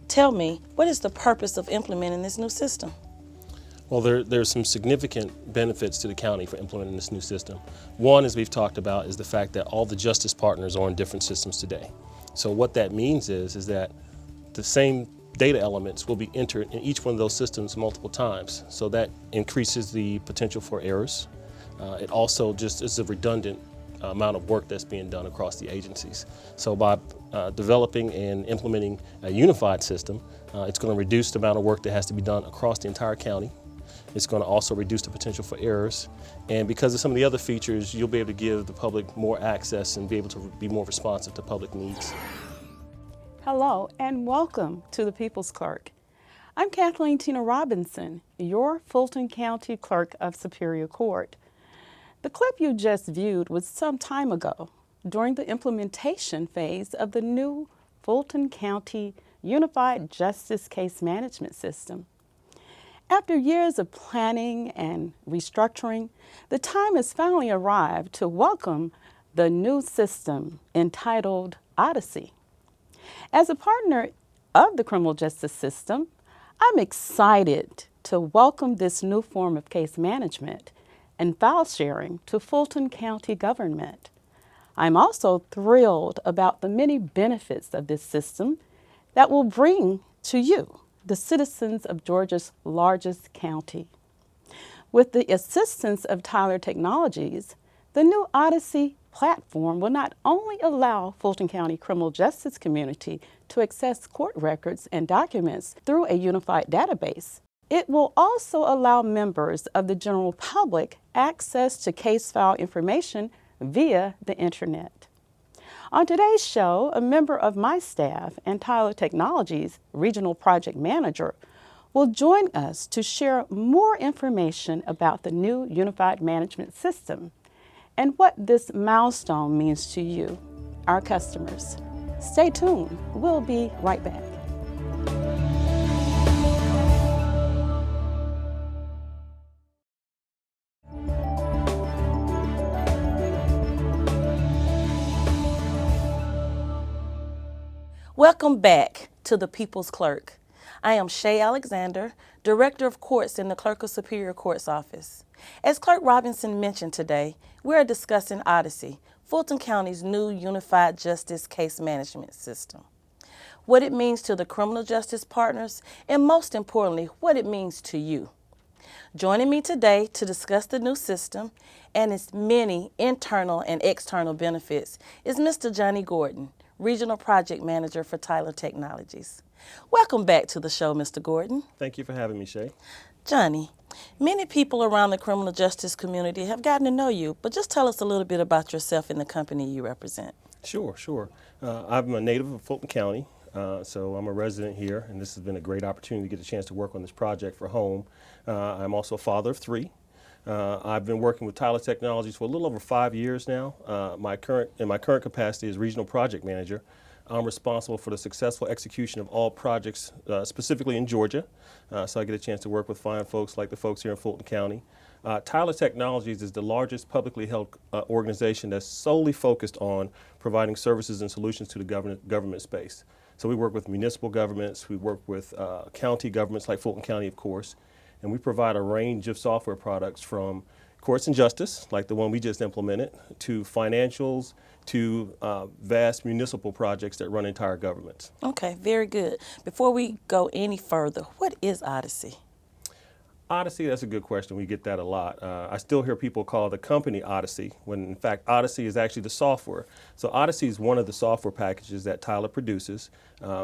Tell me, what is the purpose of implementing this new system? Well, there's some significant benefits to the county for implementing this new system. One, as we've talked about, is the fact that all the justice partners are on different systems today. So what that means is that the same data elements will be entered in each one of those systems multiple times. So that increases the potential for errors. It also just is a redundant amount of work that's being done across the agencies. So by developing and implementing a unified system, it's going to reduce the amount of work that has to be done across the entire county. It's going to also reduce the potential for errors. And because of some of the other features, you'll be able to give the public more access and be able to be more responsive to public needs. Hello and welcome to the People's Clerk. I'm Kathleen Tina Robinson, your Fulton County Clerk of Superior Court. The clip you just viewed was some time ago during the implementation phase of the new Fulton County Unified Justice Case Management System. After years of planning and restructuring, the time has finally arrived to welcome the new system entitled Odyssey. As a partner of the criminal justice system, I'm excited to welcome this new form of case management and file sharing to Fulton County government. I'm also thrilled about the many benefits of this system that will bring to you, the citizens of Georgia's largest county. With the assistance of Tyler Technologies, the new Odyssey platform will not only allow Fulton County criminal justice community to access court records and documents through a unified database, it will also allow members of the general public access to case file information via the internet. On today's show, a member of my staff and Tyler Technologies Regional Project Manager will join us to share more information about the new unified management system and what this milestone means to you, our customers. Stay tuned. We'll be right back. Welcome back to the People's Clerk. I am Shay Alexander, Director of Courts in the Clerk of Superior Court's office. As Clerk Robinson mentioned today, we are discussing Odyssey, Fulton County's new unified justice case management system. What it means to the criminal justice partners, and most importantly, what it means to you. Joining me today to discuss the new system and its many internal and external benefits is Mr. Johnnie Gordon, Regional Project Manager for Tyler Technologies. Welcome back to the show, Mr. Gordon. Thank you for having me, Shay. Johnnie, many people around the criminal justice community have gotten to know you, but just tell us a little bit about yourself and the company you represent. Sure. I'm a native of Fulton County, so I'm a resident here, and this has been a great opportunity to get a chance to work on this project for home. I'm also a father of three. I've been working with Tyler Technologies for a little over 5 years now. My current capacity as Regional Project Manager, I'm responsible for the successful execution of all projects, specifically in Georgia. So I get a chance to work with fine folks like the folks here in Fulton County. Tyler Technologies is the largest publicly held organization that's solely focused on providing services and solutions to the government space. So we work with municipal governments, we work with county governments like Fulton County, of course, and we provide a range of software products from courts and justice, like the one we just implemented, to financials, to vast municipal projects that run entire governments. Okay, very good. Before we go any further, what is Odyssey? Odyssey, that's a good question. We get that a lot. I still hear people call the company Odyssey, when in fact Odyssey is actually the software. So Odyssey is one of the software packages that Tyler produces.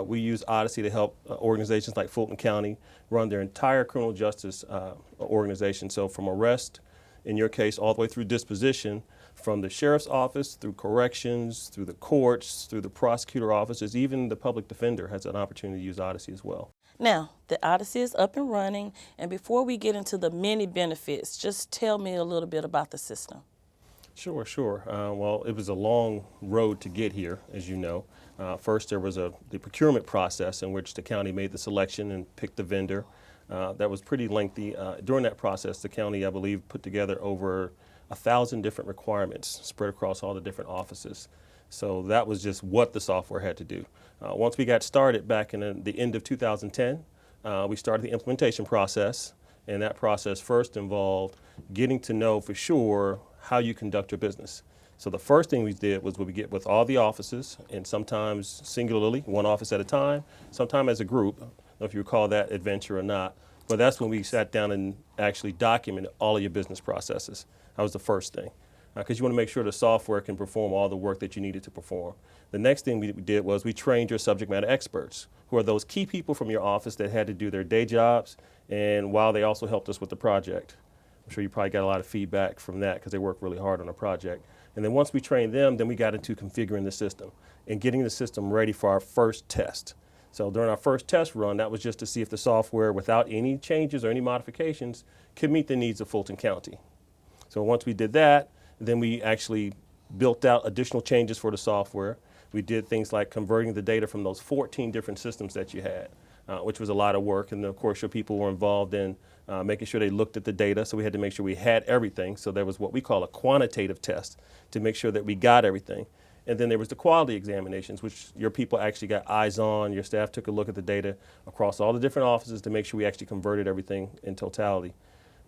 We use Odyssey to help organizations like Fulton County run their entire criminal justice organization. So from arrest, in your case, all the way through disposition, from the sheriff's office, through corrections, through the courts, through the prosecutor offices, even the public defender has an opportunity to use Odyssey as well. Now, the Odyssey is up and running, and before we get into the many benefits, just tell me a little bit about the system. Sure, sure. Well, it was a long road to get here, as you know. First, there was the procurement process in which the county made the selection and picked the vendor. That was pretty lengthy. During that process, the county, I believe, put together over 1,000 different requirements spread across all the different offices. So that was just what the software had to do. Once we got started back in the end of 2010, we started the implementation process. And that process first involved getting to know for sure how you conduct your business. So the first thing we did was we get with all the offices, and sometimes singularly, one office at a time, sometimes as a group. I don't know if you recall that adventure or not, but that's when we sat down and actually documented all of your business processes. That was the first thing, because you want to make sure the software can perform all the work that you needed to perform. The next thing we did was we trained your subject matter experts, who are those key people from your office that had to do their day jobs, and while they also helped us with the project. I'm sure you probably got a lot of feedback from that because they worked really hard on the project. And then once we trained them, then we got into configuring the system and getting the system ready for our first test. So during our first test run, that was just to see if the software, without any changes or any modifications, could meet the needs of Fulton County. So once we did that, then we actually built out additional changes for the software. We did things like converting the data from those 14 different systems that you had, which was a lot of work. And of course, your people were involved in making sure they looked at the data. So we had to make sure we had everything. So there was what we call a quantitative test to make sure that we got everything. And then there was the quality examinations, which your people actually got eyes on. Your staff took a look at the data across all the different offices to make sure we actually converted everything in totality.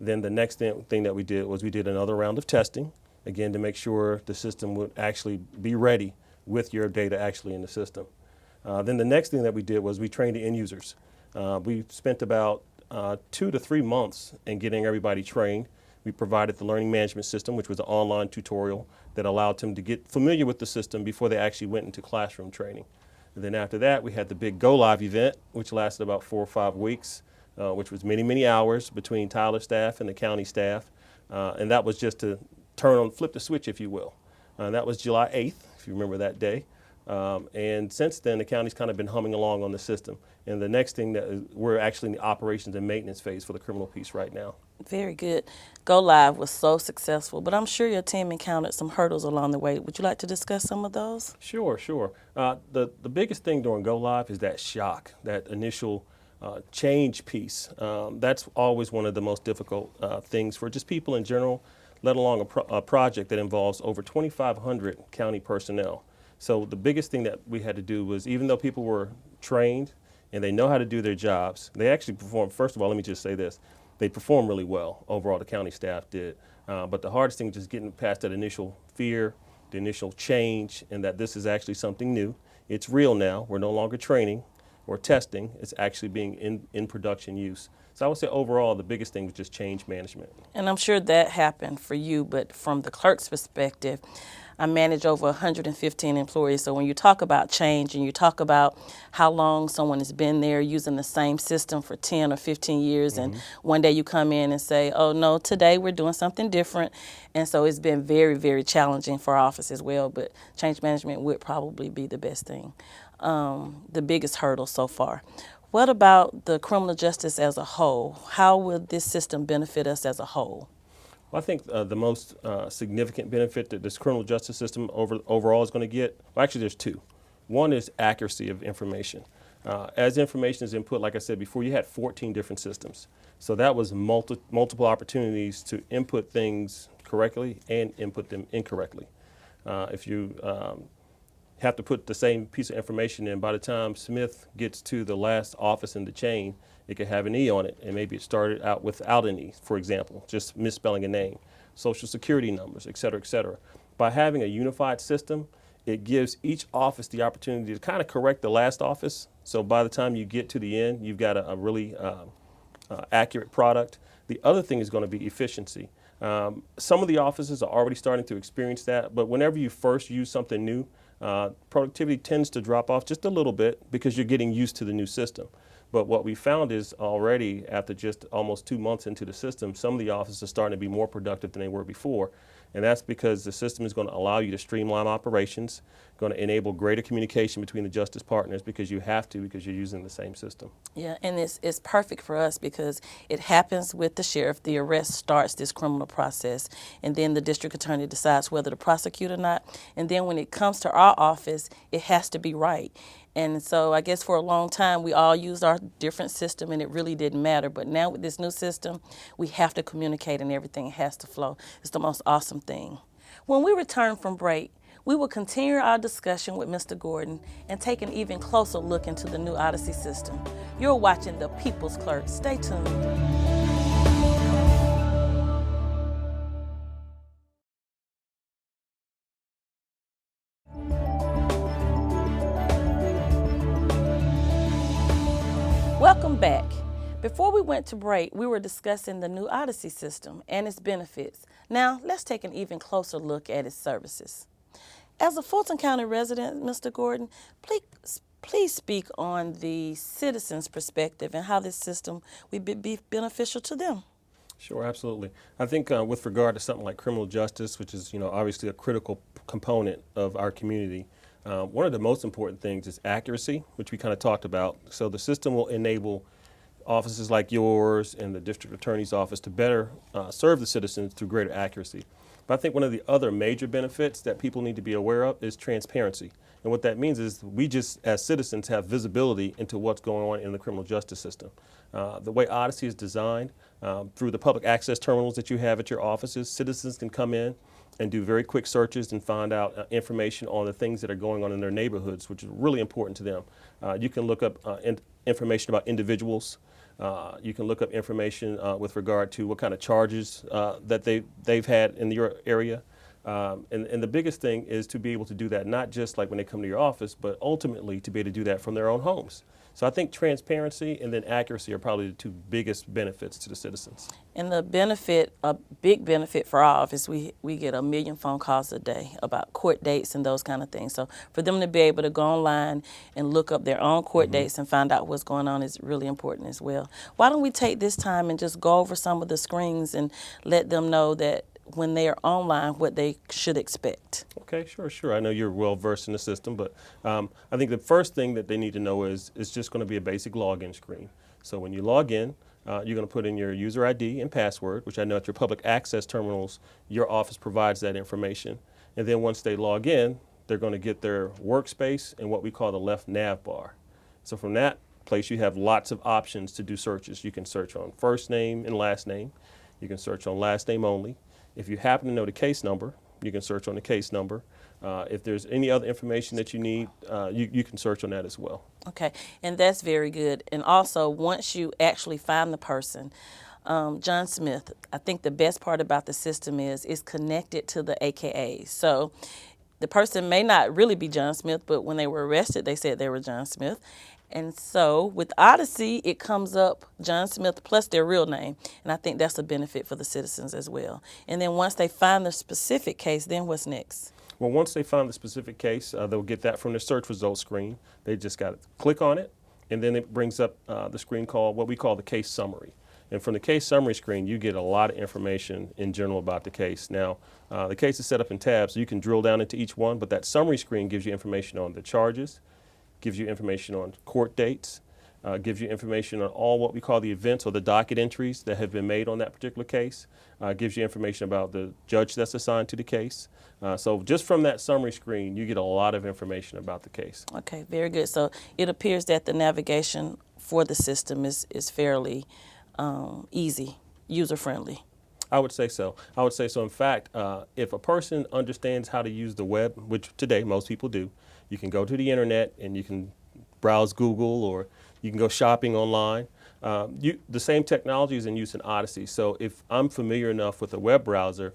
Then the next thing that we did was we did another round of testing, again, to make sure the system would actually be ready with your data actually in the system. Then the next thing that we did was we trained the end users. We spent about 2 to 3 months in getting everybody trained. We provided the learning management system, which was an online tutorial that allowed them to get familiar with the system before they actually went into classroom training. And then after that, we had the big Go Live event, which lasted about 4 or 5 weeks, which was many, many hours between Tyler staff and the county staff. And that was just to flip the switch, if you will. That was July 8th, if you remember that day. And since then, the county's kind of been humming along on the system. And the next thing we're actually in the operations and maintenance phase for the criminal piece right now. Very good. Go Live was so successful, but I'm sure your team encountered some hurdles along the way. Would you like to discuss some of those? Sure, sure. The biggest thing during Go Live is that shock, that initial change piece. That's always one of the most difficult things for just people in general, let alone a project that involves over 2,500 county personnel. So the biggest thing that we had to do was, even though people were trained and they know how to do their jobs, they actually performed. First of all, let me just say this. They performed really well. Overall, the county staff did. But the hardest thing is just getting past that initial fear, the initial change, and that this is actually something new. It's real now. We're no longer training or testing. It's actually being in production use. So I would say overall, the biggest thing was just change management. And I'm sure that happened for you, but from the clerk's perspective, I manage over 115 employees. So when you talk about change and you talk about how long someone has been there using the same system for 10 or 15 years, and one day you come in and say, oh, no, today we're doing something different. And so it's been very, very challenging for our office as well. But change management would probably be the best thing, the biggest hurdle so far. What about the criminal justice as a whole? How will this system benefit us as a whole? Well, I think the most significant benefit that this criminal justice system overall is going to get, well, actually there's two. One is accuracy of information. As information is input, like I said before, you had 14 different systems. So that was multiple opportunities to input things correctly and input them incorrectly. If you have to put the same piece of information in, by the time Smith gets to the last office in the chain, it could have an E on it, and maybe it started out without an E, for example, just misspelling a name, social security numbers, et cetera, et cetera. By having a unified system, it gives each office the opportunity to kind of correct the last office. So by the time you get to the end, you've got a really accurate product. The other thing is going to be efficiency. Some of the offices are already starting to experience that, but whenever you first use something new, productivity tends to drop off just a little bit because you're getting used to the new system. But what we found is already after just almost 2 months into the system, some of the offices are starting to be more productive than they were before. And that's because the system is going to allow you to streamline operations, going to enable greater communication between the justice partners because you have to, because you're using the same system. Yeah, and it's perfect for us because it happens with the sheriff. The arrest starts this criminal process, and then the district attorney decides whether to prosecute or not. And then when it comes to our office, it has to be right. And so I guess for a long time, we all used our different system and it really didn't matter. But now with this new system, we have to communicate and everything has to flow. It's the most awesome thing. When we return from break, we will continue our discussion with Mr. Gordon and take an even closer look into the new Odyssey system. You're watching The People's Clerk. Stay tuned. Welcome back. Before we went to break, we were discussing the new Odyssey system and its benefits. Now, let's take an even closer look at its services. As a Fulton County resident, Mr. Gordon, please speak on the citizens' perspective and how this system would be beneficial to them. Sure, absolutely. I think with regard to something like criminal justice, which is obviously a critical component of our community, one of the most important things is accuracy, which we kind of talked about. So the system will enable offices like yours and the district attorney's office to better serve the citizens through greater accuracy. But I think one of the other major benefits that people need to be aware of is transparency. And what that means is we just, as citizens, have visibility into what's going on in the criminal justice system. The way Odyssey is designed, through the public access terminals that you have at your offices, citizens can come in and do very quick searches and find out information on the things that are going on in their neighborhoods, which is really important to them. You can look up information about individuals. You can look up information with regard to what kind of charges that they've had in your area. And the biggest thing is to be able to do that, not just like when they come to your office, but ultimately to be able to do that from their own homes. So I think transparency and then accuracy are probably the two biggest benefits to the citizens. And the benefit, a big benefit for our office, we get 1 million phone calls a day about court dates and those kind of things. So for them to be able to go online and look up their own court dates and find out what's going on is really important as well. Why don't we take this time and just go over some of the screens and let them know that when they are online, what they should expect. Okay, sure. I know you're well versed in the system, but I think the first thing that they need to know is it's just going to be a basic login screen. So when you log in, you're going to put in your user ID and password, which I know at your public access terminals, your office provides that information. And then once they log in, they're going to get their workspace and what we call the left nav bar. So from that place, you have lots of options to do searches. You can search on first name and last name. You can search on last name only. If you happen to know the case number, you can search on the case number. If there's any other information that you need, you can search on that as well. Okay, and that's very good. And also, once you actually find the person, John Smith, I think the best part about the system is it's connected to the AKA. So the person may not really be John Smith, but when they were arrested, they said they were John Smith. And so with Odyssey, it comes up John Smith plus their real name. And I think that's a benefit for the citizens as well. And then once they find the specific case, then what's next? Well, once they find the specific case, they'll get that from the search results screen. They just got to click on it, and then it brings up the screen called what we call the case summary. And from the case summary screen, you get a lot of information in general about the case. Now, the case is set up in tabs, so you can drill down into each one, but that summary screen gives you information on the charges, gives you information on court dates, gives you information on all what we call the events or the docket entries that have been made on that particular case, gives you information about the judge that's assigned to the case. So just from that summary screen, you get a lot of information about the case. Okay, very good. So it appears that the navigation for the system is fairly easy, user-friendly. I would say so. In fact, if a person understands how to use the web, which today most people do, you can go to the internet and you can browse Google or you can go shopping online. The same technology is in use in Odyssey. So if I'm familiar enough with a web browser,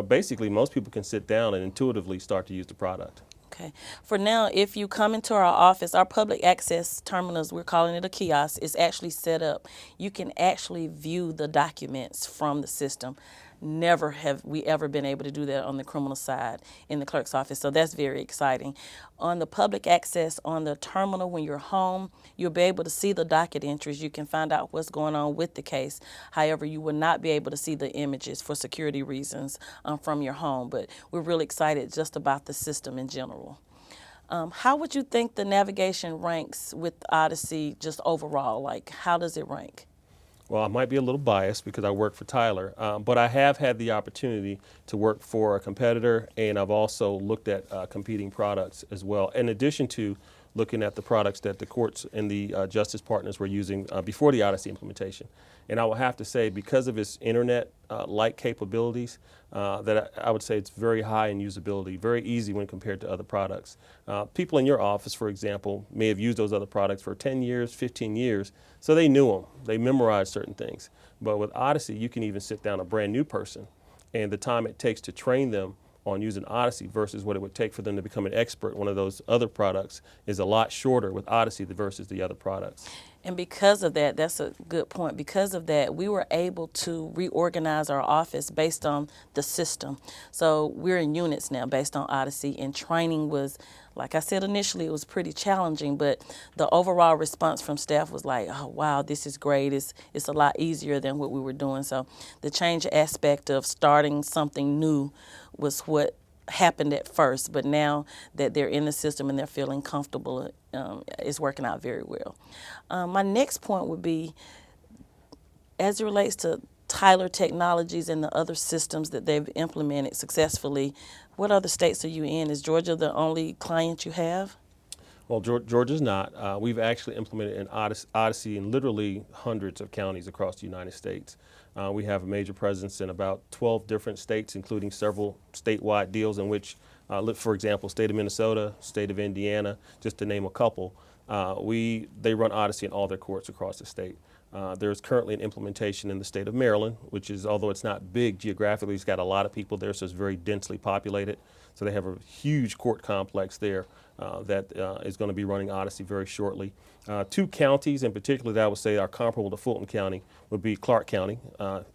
basically most people can sit down and intuitively start to use the product. Okay. For now, if you come into our office, our public access terminals, we're calling it a kiosk, is actually set up. You can actually view the documents from the system. Never have we ever been able to do that on the criminal side in the clerk's office. So that's very exciting. On the public access on the terminal, when you're home, you'll be able to see the docket entries. You can find out what's going on with the case. However, you will not be able to see the images for security reasons from your home. But we're really excited just about the system in general. How would you think the navigation ranks with Odyssey just overall? Like, how does it rank? Well, I might be a little biased because I work for Tyler, but I have had the opportunity to work for a competitor, and I've also looked at competing products as well, in addition to looking at the products that the courts and the justice partners were using before the Odyssey implementation. And I will have to say, because of its internet-like capabilities, that I would say it's very high in usability, very easy when compared to other products. People in your office, for example, may have used those other products for 10 years, 15 years, so they knew them. They memorized certain things. But with Odyssey, you can even sit down a brand new person, and the time it takes to train them on using Odyssey versus what it would take for them to become an expert, one of those other products, is a lot shorter with Odyssey versus the other products. And because of that, that's a good point. Because of that, we were able to reorganize our office based on the system. So we're in units now based on Odyssey, and training was, like I said initially, it was pretty challenging, but the overall response from staff was like, oh, wow, this is great. It's a lot easier than what we were doing. So the change aspect of starting something new was what happened at first, but now that they're in the system and they're feeling comfortable, it's working out very well. My next point would be, as it relates to Tyler Technologies and the other systems that they've implemented successfully, what other states are you in? Is Georgia the only client you have? Well, Georgia's not. We've actually implemented an Odyssey in literally hundreds of counties across the United States. We have a major presence in about 12 different states, including several statewide deals in which, for example, state of Minnesota, state of Indiana, just to name a couple, they run Odyssey in all their courts across the state. There's currently an implementation in the state of Maryland, which is, although it's not big geographically, it's got a lot of people there, so it's very densely populated. So they have a huge court complex there that is going to be running Odyssey very shortly. Two counties in particular that I would say are comparable to Fulton County would be Clark County,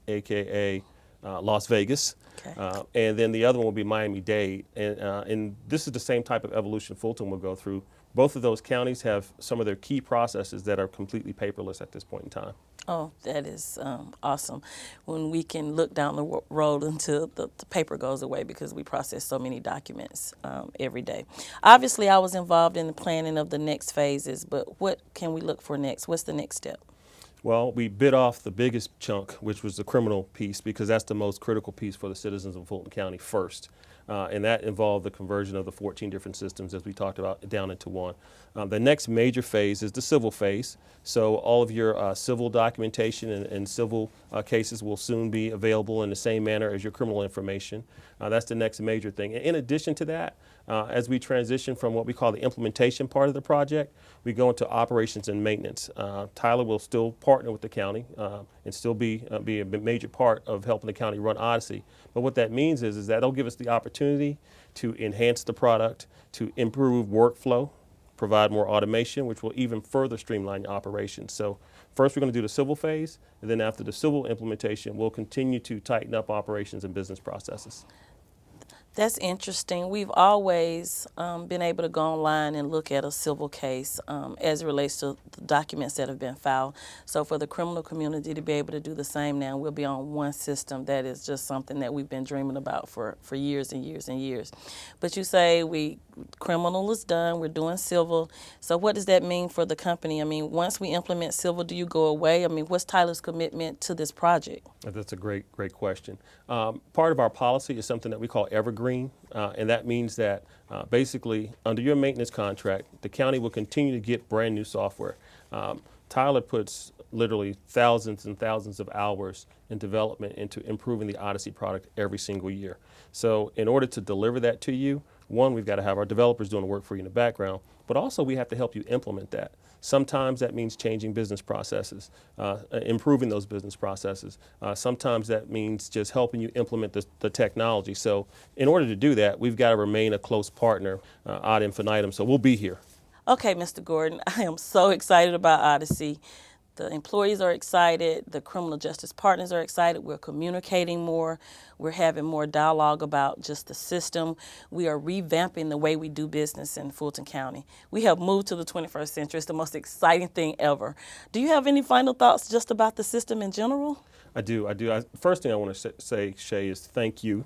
aka Las Vegas, Okay. and then the other one will be Miami-Dade. And this is the same type of evolution Fulton will go through. Both of those counties have some of their key processes that are completely paperless at this point in time. Oh, that is awesome. When we can look down the road until the paper goes away, because we process so many documents every day. Obviously, I was involved in the planning of the next phases, but what can we look for next? What's the next step? Well, we bit off the biggest chunk, which was the criminal piece, because that's the most critical piece for the citizens of Fulton County first. And that involved the conversion of the 14 different systems, as we talked about, down into one. The next major phase is the civil phase. So all of your civil documentation and civil cases will soon be available in the same manner as your criminal information. That's the next major thing. In addition to that, as we transition from what we call the implementation part of the project, we go into operations and maintenance. Tyler will still partner with the county and still be a major part of helping the county run Odyssey. But what that means is that it'll give us the opportunity to enhance the product, to improve workflow, provide more automation, which will even further streamline your operations. So first we're going to do the civil phase, and then after the civil implementation, we'll continue to tighten up operations and business processes. That's interesting. We've always been able to go online and look at a civil case as it relates to the documents that have been filed. So for the criminal community to be able to do the same now, we'll be on one system. That is just something that we've been dreaming about for years and years and years. But you say criminal is done, we're doing civil. So what does that mean for the company? I mean, once we implement civil, do you go away? I mean, what's Tyler's commitment to this project? That's a great question. Part of our policy is something that we call evergreen, and that means that basically under your maintenance contract, the county will continue to get brand new software. Tyler puts literally thousands and thousands of hours in development into improving the Odyssey product every single year. So in order to deliver that to you, one, we've got to have our developers doing the work for you in the background, but also we have to help you implement that. Sometimes that means changing business processes, improving those business processes. Sometimes that means just helping you implement the technology. So in order to do that, we've got to remain a close partner ad infinitum. So we'll be here. Okay, Mr. Gordon, I am so excited about Odyssey. The employees are excited, the criminal justice partners are excited, we're communicating more, we're having more dialogue about just the system. We are revamping the way we do business in Fulton County. We have moved to the 21st century. It's the most exciting thing ever. Do you have any final thoughts just about the system in general? I do. First thing I want to say, Shay, is thank you.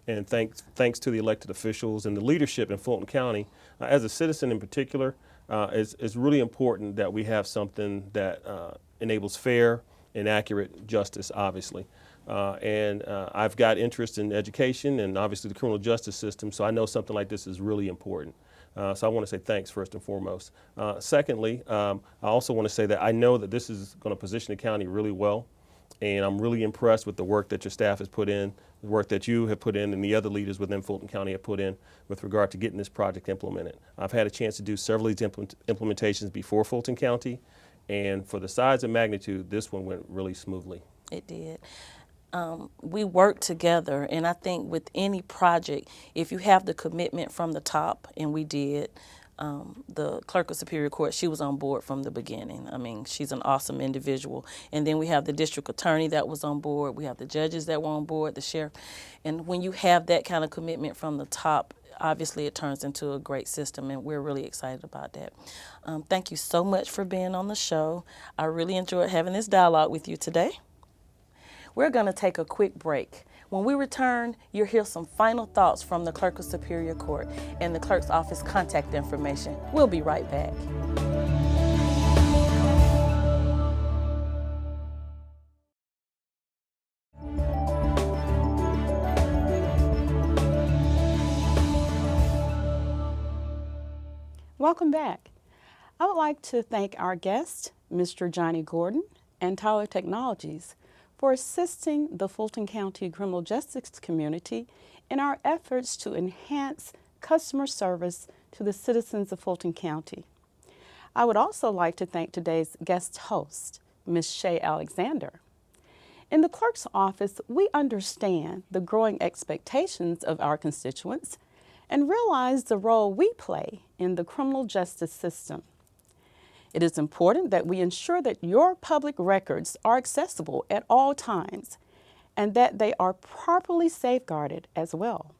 And thanks to the elected officials and the leadership in Fulton County. As a citizen in particular, it's really important that we have something that enables fair and accurate justice, obviously. And I've got interest in education and obviously the criminal justice system, so I know something like this is really important. So I want to say thanks first and foremost. Secondly, I also want to say that I know that this is going to position the county really well. And I'm really impressed with the work that your staff has put in, the work that you have put in, and the other leaders within Fulton County have put in with regard to getting this project implemented. I've had a chance to do several of these implementations before Fulton County, and for the size and magnitude, this one went really smoothly. It did. We work together, and I think with any project, if you have the commitment from the top, and we did, the Clerk of Superior Court, she was on board from the beginning. I mean, she's an awesome individual. And then we have the district attorney that was on board. We have the judges that were on board, the sheriff. And when you have that kind of commitment from the top, obviously it turns into a great system, and we're really excited about that. Thank you so much for being on the show. I really enjoyed having this dialogue with you today. We're going to take a quick break. When we return, you'll hear some final thoughts from the Clerk of Superior Court and the clerk's office contact information. We'll be right back. Welcome back. I would like to thank our guest, Mr. Johnnie Gordon, and Tyler Technologies for assisting the Fulton County criminal justice community in our efforts to enhance customer service to the citizens of Fulton County. I would also like to thank today's guest host, Ms. Shay Alexander. In the clerk's office, we understand the growing expectations of our constituents and realize the role we play in the criminal justice system. It is important that we ensure that your public records are accessible at all times and that they are properly safeguarded as well.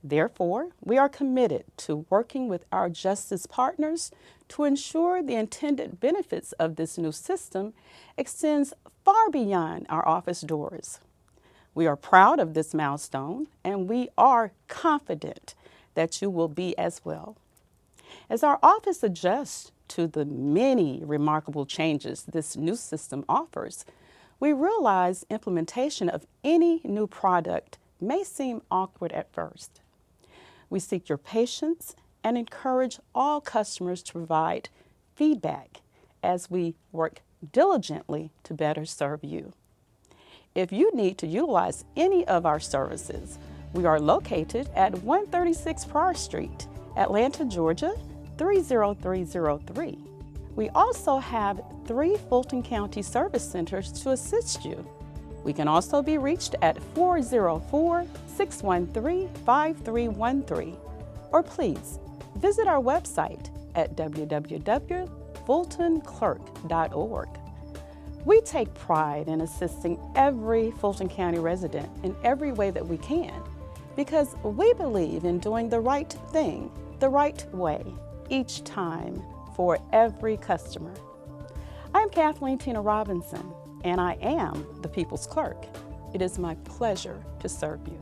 Therefore, we are committed to working with our justice partners to ensure the intended benefits of this new system extends far beyond our office doors. We are proud of this milestone, and we are confident that you will be as well. As our office adjusts to the many remarkable changes this new system offers, we realize implementation of any new product may seem awkward at first. We seek your patience and encourage all customers to provide feedback as we work diligently to better serve you. If you need to utilize any of our services, we are located at 136 Prior Street, Atlanta, Georgia, 30303. We also have 3 Fulton County service centers to assist you. We can also be reached at 404-613-5313, or please visit our website at www.fultonclerk.org. We take pride in assisting every Fulton County resident in every way that we can, because we believe in doing the right thing the right way each time for every customer. I'm Kathleen Tina Robinson, and I am the People's Clerk. It is my pleasure to serve you.